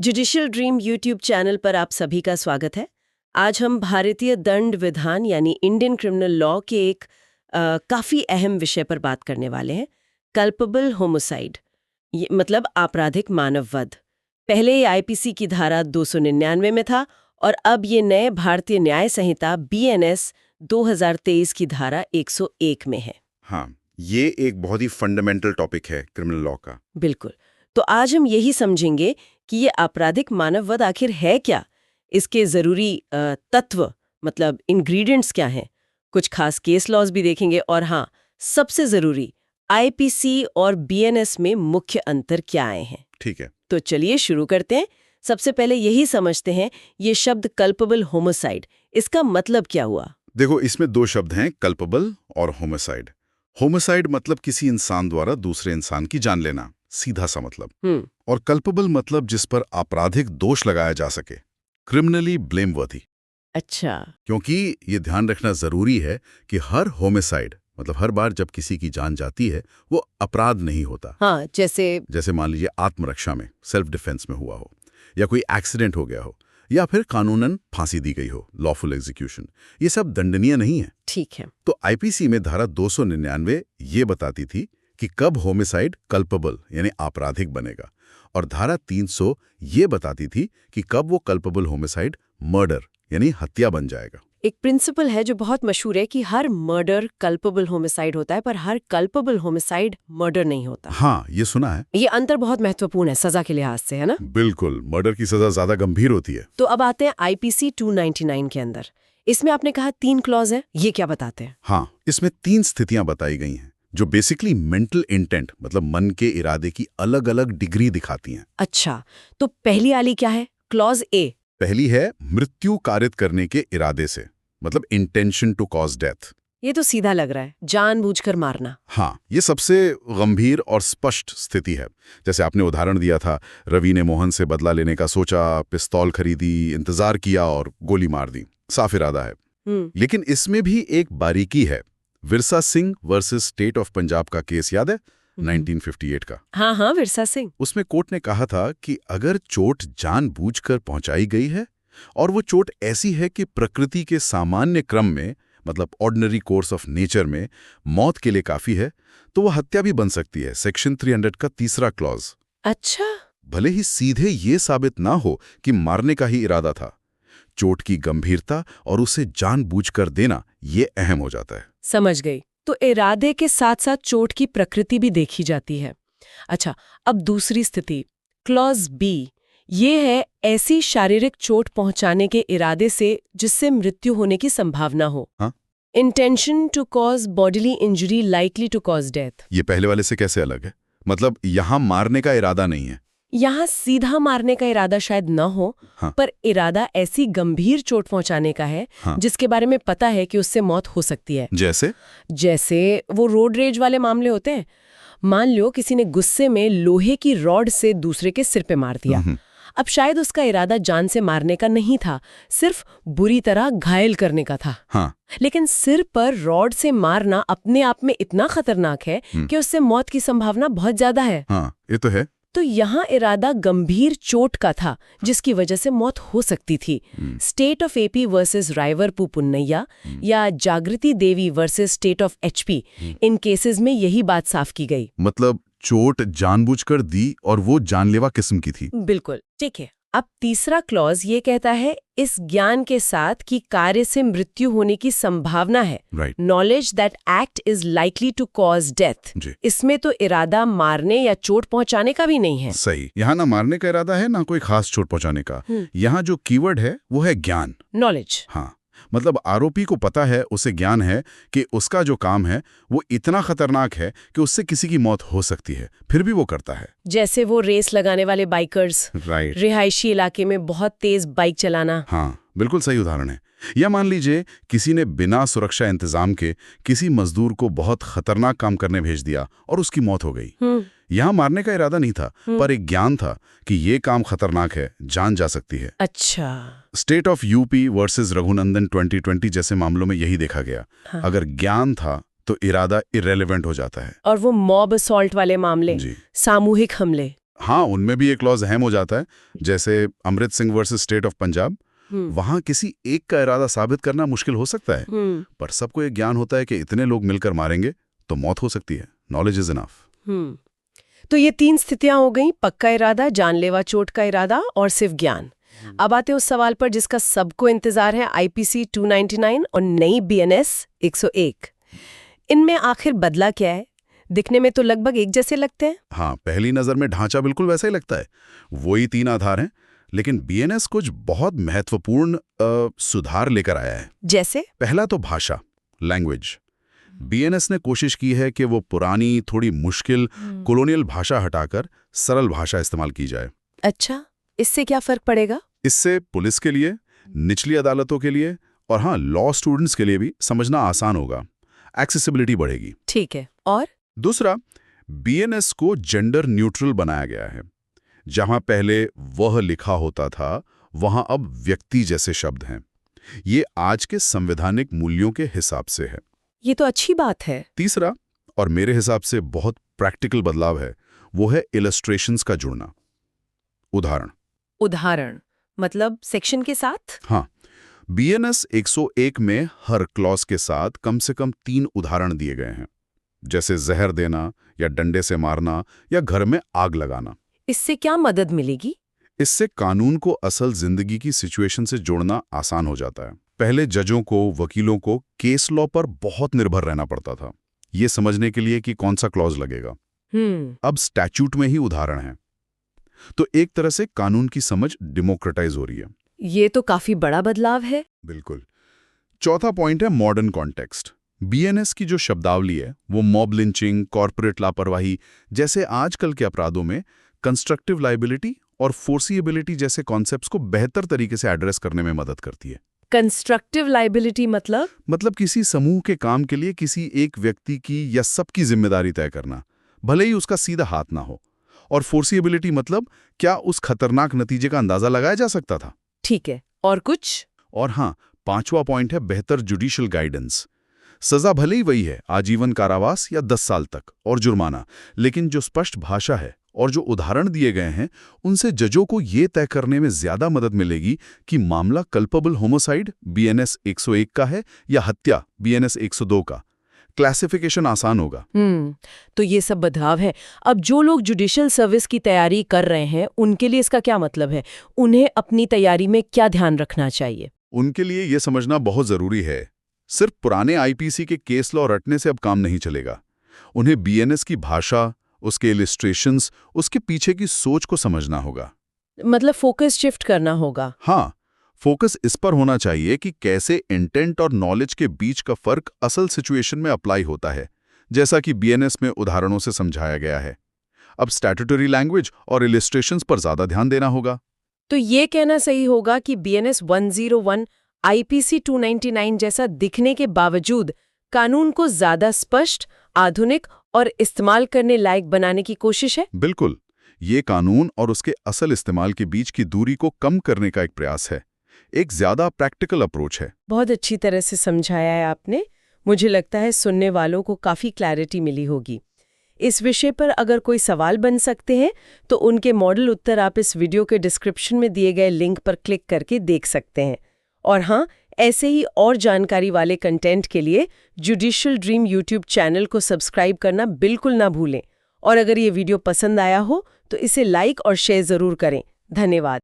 Judicial dream YouTube channel पर आप सभी का स्वागत है। आज हम भारतीय दंड विधान यानी इंडियन क्रिमिनल लॉ के एक काफ़ी अहम विषय पर बात करने वाले हैं, कल्पेबल होमिसाइड, मतलब आपराधिक मानव वध। पहले ये आईपीसी की धारा 299 में था और अब ये नए भारतीय न्याय संहिता बीएनएस 2023 की धारा 101 में है। हाँ, ये एक बहुत ही फंडामेंटल टॉपिक है क्रिमिनल लॉ का। बिल्कुल। तो आज हम यही समझेंगे कि ये आपराधिक मानव वध आखिर है क्या, इसके जरूरी तत्व मतलब इंग्रेडिएंट्स क्या हैं, कुछ खास केस लॉज भी देखेंगे और हाँ, सबसे जरूरी आईपीसी और बीएनएस में मुख्य अंतर क्या आए हैं। ठीक है, तो चलिए शुरू करते हैं। सबसे पहले यही समझते हैं, ये शब्द कल्पेबल होमिसाइड, इसका मतलब क्या हुआ। देखो इसमें दो शब्द हैं, कल्पेबल और होमिसाइड। होमिसाइड मतलब किसी इंसान द्वारा दूसरे इंसान की जान लेना, सीधा सा मतलब। और कल्पेबल मतलब जिस पर आपराधिक दोष लगाया जा सके, क्रिमिनली ब्लेमवर्दी। अच्छा। क्योंकि ये ध्यान रखना जरूरी है कि हर होमिसाइड मतलब हर बार जब किसी की जान जाती है वो अपराध नहीं होता। हाँ, जैसे मान लीजिए आत्मरक्षा में, सेल्फ डिफेंस में हुआ हो, या कोई एक्सीडेंट हो गया हो, या फिर कानूनन फांसी दी गई हो, लॉफुल एग्जीक्यूशन, ये सब दंडनीय नहीं है। ठीक है। तो आईपीसी में धारा 299 ये बताती थी कि कब होमिसाइड कल्पेबल यानी आपराधिक बनेगा, और धारा 300 ये बताती थी कि कब वो कल्पेबल होमिसाइड मर्डर यानी हत्या बन जाएगा। एक प्रिंसिपल है जो बहुत मशहूर है कि हर मर्डर कल्पेबल होमिसाइड होता है, पर हर कल्पेबल होमिसाइड मर्डर नहीं होता। हाँ, ये सुना है। ये अंतर बहुत महत्वपूर्ण है सजा के लिहाज से, है ना। बिल्कुल, मर्डर की सजा ज्यादा गंभीर होती है। तो अब आते हैं आईपीसी 299 के अंदर। इसमें आपने कहा 3 क्लॉज है, ये क्या बताते हैं। हाँ, इसमें 3 स्थितियां बताई गई हैं जो बेसिकली मेंटल इंटेंट मतलब मन के इरादे की अलग अलग डिग्री दिखाती हैं। अच्छा, तो पहली वाली क्या है, क्लॉज ए। पहली है मृत्यु कारित करने के इरादे से, मतलब इंटेंशन टू कॉज डेथ। ये तो सीधा लग रहा है, जानबूझकर मारना। हाँ, ये सबसे गंभीर और स्पष्ट स्थिति है। जैसे आपने उदाहरण दिया था, रवि ने मोहन से बदला लेने का सोचा, पिस्तौल खरीदी, इंतजार किया और गोली मार दी। साफ इरादा है। लेकिन इसमें भी एक बारीकी है। Virsa Singh versus state of Punjab का केस याद है, 1958 का। हाँ, विरसा सिंह। उसमें कोर्ट ने कहा था कि अगर चोट जानबूझकर पहुंचाई गई है और वो चोट ऐसी है कि प्रकृति के सामान्य क्रम में मतलब ऑर्डिनरी कोर्स ऑफ नेचर में मौत के लिए काफी है, तो वो हत्या भी बन सकती है। सेक्शन 300 का तीसरा क्लॉज। अच्छा। भले ही सीधे ये साबित ना हो कि मारने का ही इरादा था, चोट की गंभीरता और उसे जानबूझकर देना ये अहम हो जाता है। समझ गई। तो इरादे के साथ साथ चोट की प्रकृति भी देखी जाती है। अच्छा, अब दूसरी स्थिति क्लॉज बी, ये है ऐसी शारीरिक चोट पहुंचाने के इरादे से जिससे मृत्यु होने की संभावना हो। हाँ? Intention to cause bodily injury likely to cause death. ये पहले वाले से कैसे अलग है? मतलब यहां मारने का इरादा नहीं है। यहाँ सीधा मारने का इरादा शायद न हो, हाँ। पर इरादा ऐसी गंभीर चोट पहुंचाने का है, हाँ। जिसके बारे में पता है कि उससे मौत हो सकती है। जैसे वो रोड रेज वाले मामले होते हैं। मान लो किसी ने गुस्से में लोहे की रॉड से दूसरे के सिर पे मार दिया। अब शायद उसका इरादा जान से मारने का नहीं था, सिर्फ बुरी तरह घायल करने का था। हाँ। लेकिन सिर पर रॉड से मारना अपने आप में इतना खतरनाक है कि उससे मौत की संभावना बहुत ज्यादा है। हाँ, ये तो है। तो यहाँ इरादा गंभीर चोट का था जिसकी वजह से मौत हो सकती थी। State of AP versus Rayavarapu Punnaiah या Jagriti Devi versus state of HP, इन केसेस में यही बात साफ की गई। मतलब चोट जानबूझकर दी और वो जानलेवा किस्म की थी। बिल्कुल ठीक है। अब तीसरा क्लॉज ये कहता है इस ज्ञान के साथ कि कार्य से मृत्यु होने की संभावना है, knowledge that act is likely to cause death. इसमें तो इरादा मारने या चोट पहुंचाने का भी नहीं है। सही, यहाँ ना मारने का इरादा है ना कोई खास चोट पहुंचाने का। यहाँ जो कीवर्ड है वो है ज्ञान, नॉलेज। हाँ, मतलब आरोपी को पता है, उसे ज्ञान है कि उसका जो काम है वो इतना खतरनाक है कि उससे किसी की मौत हो सकती है, फिर भी वो करता है। जैसे वो रेस लगाने वाले बाइकर्स, रिहायशी इलाके में बहुत तेज बाइक चलाना। हाँ, बिल्कुल सही उदाहरण है। या मान लीजिए किसी ने बिना सुरक्षा इंतजाम के किसी मजदूर को बहुत खतरनाक काम करने भेज दिया और उसकी मौत हो गई। यहाँ मारने का इरादा नहीं था, पर एक ज्ञान था कि ये काम खतरनाक है, जान जा सकती है। अच्छा। State of UP versus Raghunandan 2020 जैसे मामलों में यही देखा गया। हाँ। अगर ज्ञान था तो इरादा इररेलेवेंट हो जाता है। और वो मॉब असॉल्ट वाले मामले, सामूहिक हमले, हाँ, उनमें भी एक क्लॉज अहम हो जाता है, जैसे Amrit Singh versus state of Punjab. वहां किसी एक का इरादा साबित करना मुश्किल हो सकता है, पर सबको एक ज्ञान होता है कि इतने लोग मिलकर मारेंगे तो मौत हो सकती है। Knowledge is enough. तो ये 3 स्थितियां हो गई, पक्का इरादा, जानलेवा चोट का इरादा और सिर्फ ज्ञान। अब आते हैं उस सवाल पर जिसका सबको इंतजार है, आईपीसी 299 और नई बीएनएस 101। इनमें आखिर बदला क्या है? दिखने में तो लगभग एक जैसे लगते हैं। हाँ, पहली नजर में ढांचा बिल्कुल वैसा ही लगता है, वही 3 आधार हैं, लेकिन बीएनएस कुछ बहुत महत्वपूर्ण सुधार लेकर आया है। जैसे? पहला तो भाषा, लैंग्वेज। बीएनएस ने कोशिश की है कि वो पुरानी, थोड़ी मुश्किल कॉलोनियल भाषा हटाकर सरल भाषा इस्तेमाल की जाए। अच्छा, इससे क्या फर्क पड़ेगा? इससे पुलिस के लिए, निचली अदालतों के लिए और हाँ, लॉ स्टूडेंट्स के लिए भी समझना आसान होगा, एक्सेसिबिलिटी बढ़ेगी। ठीक है। और दूसरा, बीएनएस को जेंडर न्यूट्रल बनाया गया है। जहां पहले वह लिखा होता था, वहां अब व्यक्ति जैसे शब्द हैं। ये आज के संवैधानिक मूल्यों के हिसाब से है। ये तो अच्छी बात है। तीसरा, और मेरे हिसाब से बहुत प्रैक्टिकल बदलाव है, वो है इलस्ट्रेशंस का जुड़ना। उदाहरण मतलब सेक्शन के साथ? हाँ, बीएनएस 101 में हर क्लॉज के साथ कम से कम 3 उदाहरण दिए गए हैं, जैसे जहर देना या डंडे से मारना या घर में आग लगाना। इससे क्या मदद मिलेगी? इससे कानून को असल जिंदगी की सिचुएशन से जोड़ना आसान हो जाता है। पहले जजों को, वकीलों को केस लॉ पर बहुत निर्भर रहना पड़ता था, ये समझने के लिए कि कौन सा क्लॉज लगेगा। अब स्टैच्यूट में ही उदाहरण है, तो एक तरह से कानून की समझ डेमोक्रेटाइज हो रही है। ये तो काफी बड़ा बदलाव है। बिल्कुल। चौथा पॉइंट है मॉडर्न कॉन्टेक्स्ट। बीएनएस की जो शब्दावली है, वो मॉब लिंचिंग, कॉर्पोरेट लापरवाही जैसे आजकल के अपराधों में कंस्ट्रक्टिव लायबिलिटी और फोर्सिएबिलिटी जैसे कॉन्सेप्ट्स को बेहतर तरीके से एड्रेस करने में मदद करती है। कंस्ट्रक्टिव लायबिलिटी मतलब किसी समूह के काम के लिए किसी एक व्यक्ति की या सबकी जिम्मेदारी तय करना, भले ही उसका सीधा हाथ ना हो। और फोर्सिएबिलिटी मतलब क्या उस खतरनाक नतीजे का अंदाजा लगाया जा सकता था। ठीक है। और कुछ? और हाँ, 5वां पॉइंट है बेहतर जुडिशियल गाइडेंस। सजा भले ही वही है, आजीवन कारावास या 10 साल तक और जुर्माना, लेकिन जो स्पष्ट भाषा है और जो उदाहरण दिए गए हैं, उनसे जजों को ये तय करने में ज्यादा मदद मिलेगी कि मामला कल्पेबल होमोसाइड बीएनएस 101 का है या हत्या बीएनएस 102 का। क्लासिफिकेशन आसान होगा। तो ये सब बदलाव है। अब जो लोग जुडिशियल सर्विस की तैयारी कर रहे हैं, उनके लिए इसका क्या मतलब है? उन्हें अपनी तैयारी में क्या ध्यान रखना चाहिए? उनके लिए ये समझना बहुत जरूरी है, सिर्फ पुराने आईपीसी के केस लॉ रटने से अब काम नहीं चलेगा। उन्हें बीएनएस की भाषा, उसके इलस्ट्रेशंस, उसके पीछे की सोच को समझना होगा। मतलब फोकस शिफ्ट करना होगा। हाँ, फोकस इस पर होना चाहिए कि कैसे इंटेंट और नॉलेज के बीच का फर्क असल सिचुएशन में अप्लाई होता है, जैसा कि बीएनएस में उदाहरणों से समझाया गया है। अब स्टैट्यूटरी लैंग्वेज और इलस्ट्रेशंस पर ज्यादा ध्यान देना होगा। तो ये कहना सही होगा कि बीएनएस 101 आईपीसी 299 जैसा दिखने के बावजूद कानून को ज्यादा स्पष्ट, आधुनिक और इस्तेमाल करने लायक बनाने की कोशिश है। बिल्कुल, ये कानून और उसके असल इस्तेमाल के बीच की दूरी को कम करने का एक प्रयास है, एक ज्यादा प्रैक्टिकल अप्रोच है। बहुत अच्छी तरह से समझाया है आपने। मुझे लगता है सुनने वालों को काफी क्लैरिटी मिली होगी। इस विषय पर अगर कोई सवाल बन सकते हैं तो उनके मॉडल उत्तर आप इस वीडियो के डिस्क्रिप्शन में दिए गए लिंक पर क्लिक करके देख सकते हैं। और हाँ, ऐसे ही और जानकारी वाले कंटेंट के लिए जुडिशियल ड्रीम यूट्यूब चैनल को सब्सक्राइब करना बिल्कुल ना भूलें। और अगर ये वीडियो पसंद आया हो तो इसे लाइक और शेयर जरूर करें। धन्यवाद।